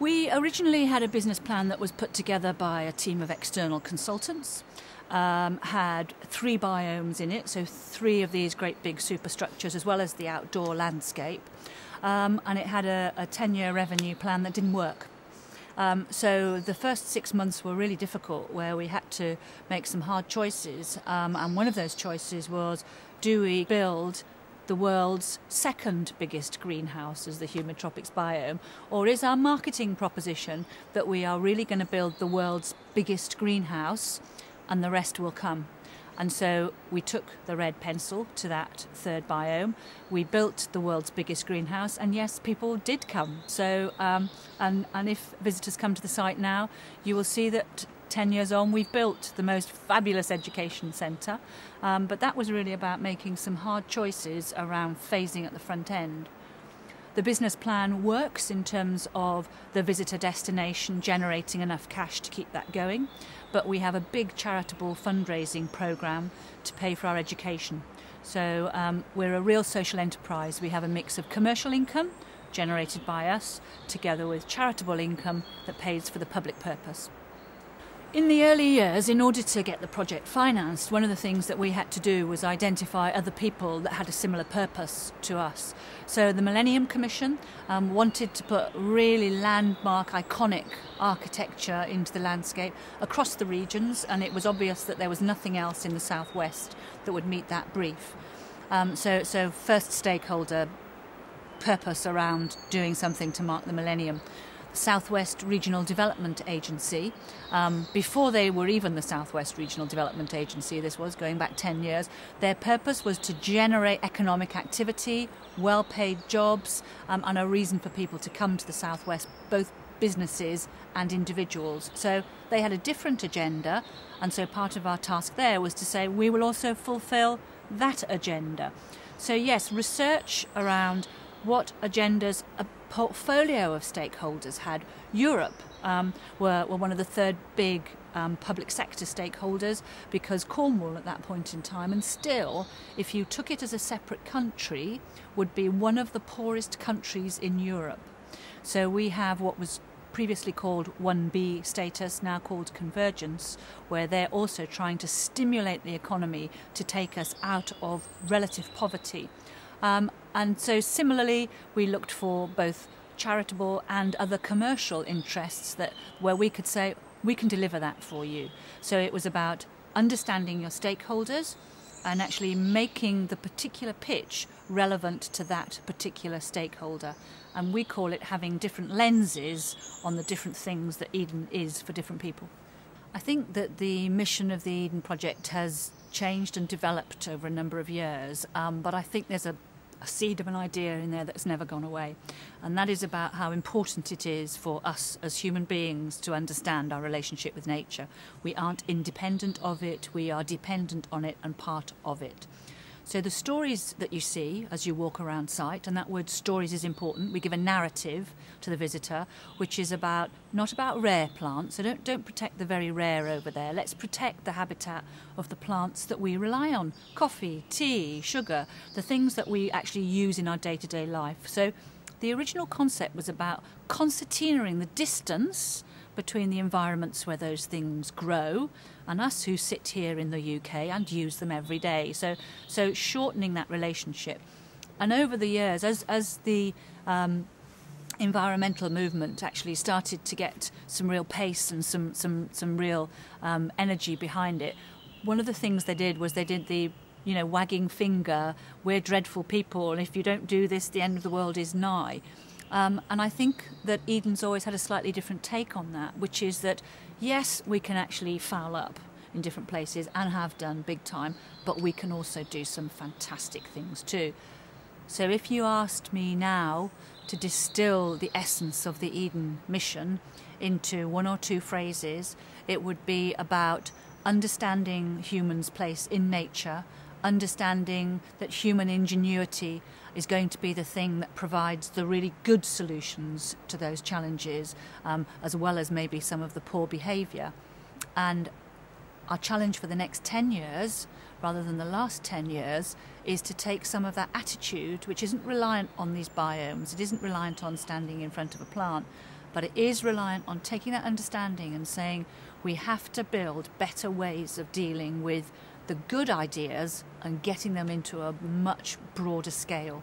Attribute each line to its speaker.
Speaker 1: We originally had a business plan that was put together by a team of external consultants, had 3 biomes in it, so 3 of these great big superstructures as well as the outdoor landscape, and it had a 10-year revenue plan that didn't work. So the first 6 months were really difficult, where we had to make some hard choices, and one of those choices was, do we build the world's second biggest greenhouse as the humid tropics biome, or is our marketing proposition that we are really going to build the world's biggest greenhouse and the rest will come? And so we took the red pencil to that 3rd biome. We built the world's biggest greenhouse, and yes, people did come. So, and if visitors come to the site now, you will see that 10 years on, we've built the most fabulous education centre. But that was really about making some hard choices around phasing at the front end. The business plan works in terms of the visitor destination generating enough cash to keep that going, but we have a big charitable fundraising programme to pay for our education. So we're a real social enterprise. We have a mix of commercial income generated by us together with charitable income that pays for the public purpose. In the early years, in order to get the project financed, one of the things that we had to do was identify other people that had a similar purpose to us. So the Millennium Commission wanted to put really landmark, iconic architecture into the landscape across the regions, and it was obvious that there was nothing else in the southwest that would meet that brief. So first stakeholder purpose around doing something to mark the millennium. Southwest Regional Development Agency, before they were even the Southwest Regional Development Agency, this was going back 10 years, their purpose was to generate economic activity, well-paid jobs, and a reason for people to come to the Southwest, both businesses and individuals. So they had a different agenda, and so part of our task there was to say we will also fulfil that agenda. So yes, research around what agendas a portfolio of stakeholders had. Europe were one of the 3rd big public sector stakeholders, because Cornwall at that point in time, and still, if you took it as a separate country, would be one of the poorest countries in Europe. So we have what was previously called 1B status, now called convergence, where they're also trying to stimulate the economy to take us out of relative poverty. And so similarly, we looked for both charitable and other commercial interests where we could say, we can deliver that for you. So it was about understanding your stakeholders and actually making the particular pitch relevant to that particular stakeholder. And we call it having different lenses on the different things that Eden is for different people. I think that the mission of the Eden Project has changed and developed over a number of years, but I think there's a seed of an idea in there that's never gone away, and that is about how important it is for us as human beings to understand our relationship with nature. We aren't independent of it, we are dependent on it and part of it. So the stories that you see as you walk around site, and that word stories is important, we give a narrative to the visitor which is not about rare plants, so don't protect the very rare over there, let's protect the habitat of the plants that we rely on, coffee, tea, sugar, the things that we actually use in our day-to-day life. So the original concept was about concertinaing the distance between the environments where those things grow and us who sit here in the UK and use them every day. So shortening that relationship. And over the years, as the environmental movement actually started to get some real pace and some real energy behind it, one of the things they did was they did the wagging finger, we're dreadful people, and if you don't do this, the end of the world is nigh. And I think that Eden's always had a slightly different take on that, which is that, yes, we can actually foul up in different places and have done big time, but we can also do some fantastic things too. So if you asked me now to distill the essence of the Eden mission into 1 or 2 phrases, it would be about understanding humans' place in nature, understanding that human ingenuity is going to be the thing that provides the really good solutions to those challenges, as well as maybe some of the poor behaviour. And our challenge for the next 10 years, rather than the last 10 years, is to take some of that attitude, which isn't reliant on these biomes, it isn't reliant on standing in front of a plant, but it is reliant on taking that understanding and saying we have to build better ways of dealing with the good ideas and getting them into a much broader scale.